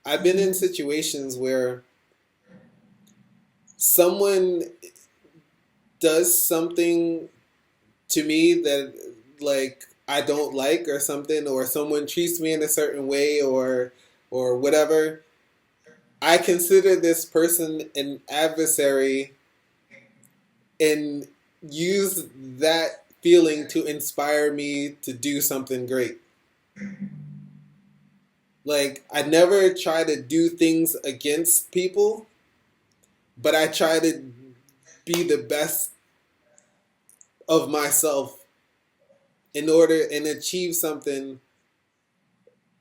I've been in situations where someone does something to me that like I don't like or something, or someone treats me in a certain way or whatever. I consider this person an adversary and use that feeling to inspire me to do something great. Like I never try to do things against people, but I try to be the best of myself in order and achieve something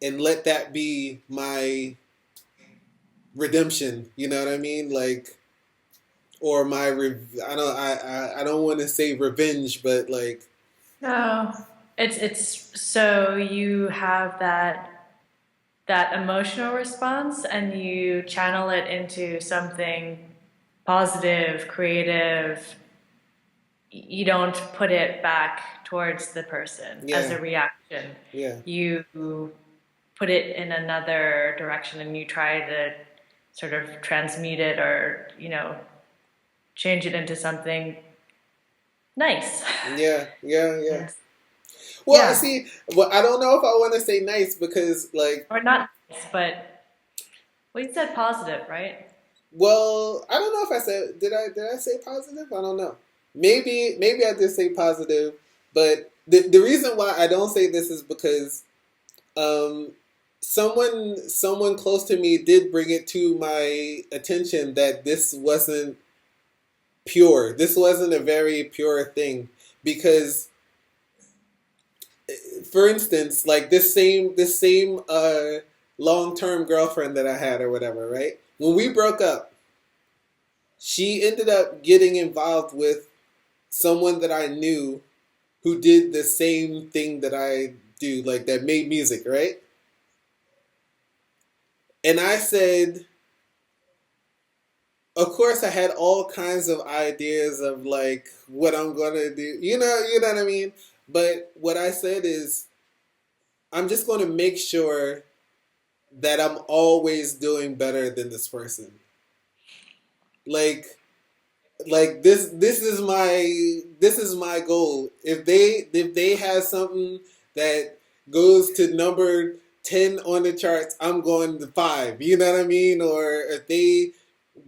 and let that be my redemption. You know what I mean? Like or I don't want to say revenge, but like No, it's so you have that emotional response and you channel it into something positive, creative. You don't put it back towards the person as yeah, a reaction. yeah, You put it in another direction and you try to sort of transmute it or, change it into something nice. yeah. And Well, yeah, see, well, I don't know if I want to say nice because like, or not nice, but well, you said positive, right? well, I don't know if I said did I say positive? I don't know. Maybe I did say positive, but the reason why I don't say this is because um, someone close to me did bring it to my attention that this wasn't pure. This wasn't a very pure thing because, for instance, like this same long term girlfriend that I had or whatever, right? When we broke up, she ended up getting involved with someone that I knew who did the same thing that I do, like that made music, right? And I said, of course, I had all kinds of ideas of like what I'm gonna do. You know what I mean. But what I said is, I'm just gonna make sure that I'm always doing better than this person. Like, like this is my goal. If they have something that goes to number 10 on the charts, I'm going to 5. You know what I mean? Or if they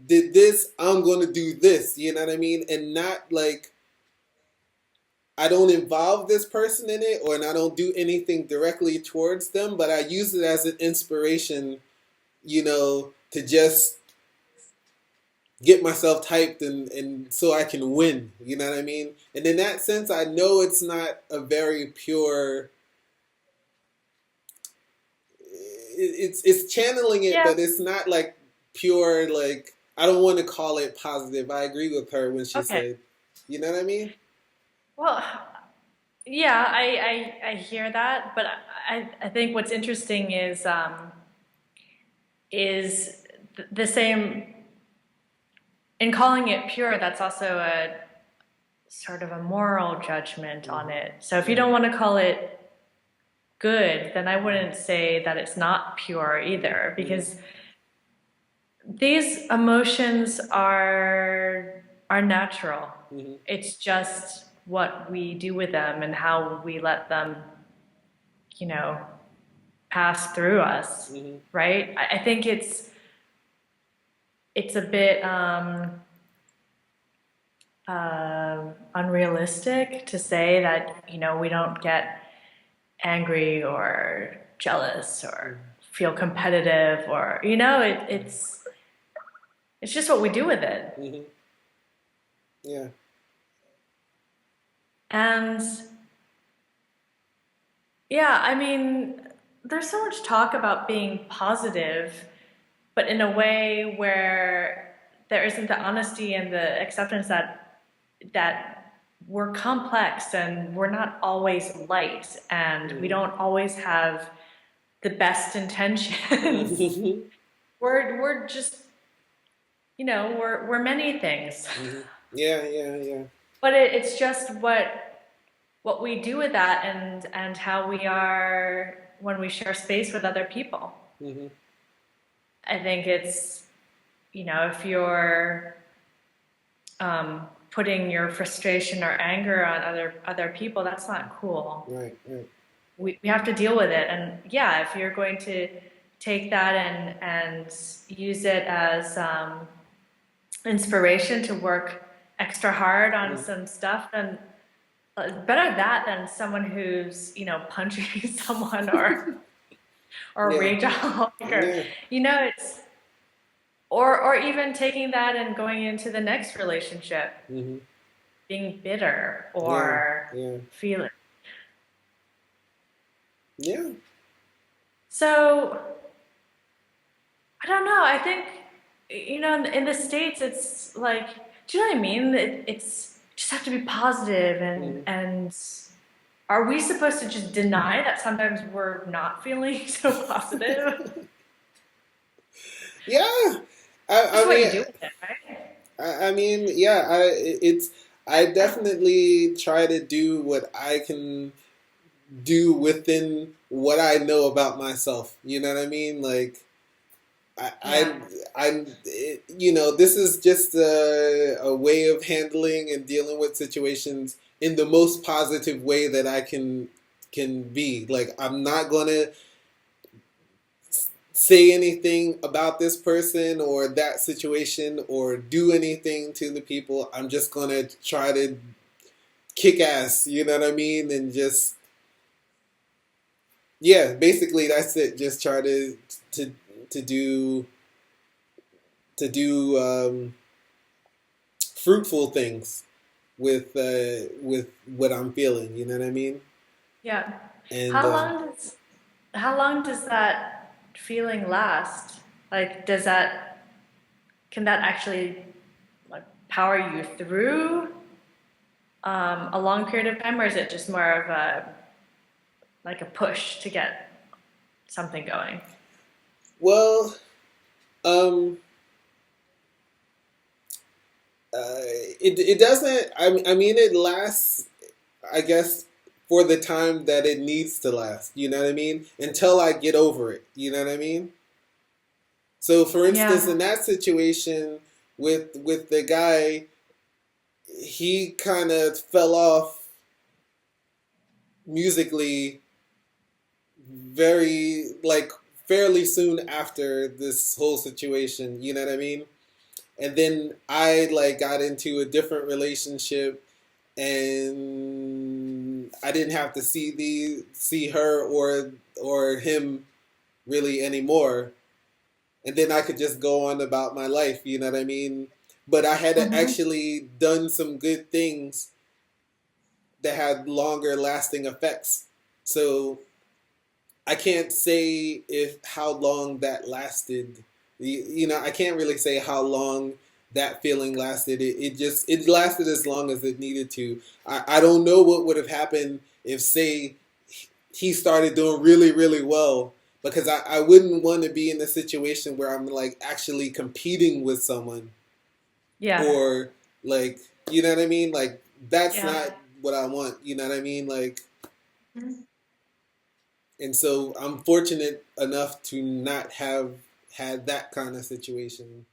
did this, I'm going to do this. You know what I mean? And not like I don't involve this person in it, or and I don't do anything directly towards them, but I use it as an inspiration, to just get myself typed and so I can win. You know what I mean? And in that sense, I know it's not a very pure. It's channeling it, Yeah. but it's not like pure. Like I don't want to call it positive. I agree with her when she Okay. said, you know what I mean? Well, yeah, I hear that, but I think what's interesting is the same in calling it pure. That's also a sort of a moral judgment on Hmm. it. So if you Yeah. don't want to call it good, then I wouldn't say that it's not pure either, Hmm. because these emotions are natural. Hmm. It's just what we do with them and how we let them, you know, pass through us, Hmm. right? I think it's a bit unrealistic to say that we don't get angry or jealous or feel competitive or it's just what we do with it. Hmm. Yeah. And yeah, I mean, there's so much talk about being positive, but in a way where there isn't the honesty and the acceptance that we're complex and we're not always light and we Hmm. don't always have the best intentions. Hmm. We're just we're many things, Yeah, yeah, yeah. but it's just what we do with that and how we are when we share space with other people. Hmm. I think it's, if you're putting your frustration or anger on other people, that's not cool. Right, right. We have to deal with it. And yeah, if you're going to take that and use it as inspiration to work extra hard on Mm. some stuff, then better that than someone who's punching someone or Yeah, rageaholic or yeah. it's or even taking that and going into the next relationship Hmm. being bitter Yeah, or yeah, feeling. yeah. So I don't know. I think in the States, it's like, do you know what I mean? It's just have to be positive Hmm. and are we supposed to just deny that sometimes we're not feeling so positive? Yeah. Just I what mean, you do with it, right? I mean, yeah. I definitely try to do what I can do within what I know about myself. You know what I mean? Like, I, Yeah. I, this is just a way of handling and dealing with situations in the most positive way that I can be. Like, I'm not gonna say anything about this person or that situation or do anything to the people. I'm just gonna try to kick ass. You know what I mean? And just yeah, basically that's it. Just try to to do to do fruitful things with what I'm feeling. You know what I mean? Yeah. And How long does how long does that feeling last? Like, can that actually like power you through a long period of time, or is it just more of a push to get something going? well, um, it doesn't. I mean, it lasts. I guess for the time that it needs to last. You know what I mean? Until I get over it. You know what I mean? So, for instance, Yeah. in that situation with the guy, he kind of fell off musically very like fairly soon after this whole situation. You know what I mean? And then I like got into a different relationship, and I didn't have to see her or him really anymore, and then I could just go on about my life. You know what I mean? But I had Mm-hmm. actually done some good things that had longer lasting effects. So I can't say if how long that lasted. I can't really say how long that feeling lasted. It lasted as long as it needed to. I don't know what would have happened if say he started doing really really well, because I wouldn't want to be in a situation where I'm like actually competing with someone, Yeah. or like you know what I mean. Like that's Yeah. not what I want. You know what I mean? Like, and so I'm fortunate enough to not have had that kind of situation.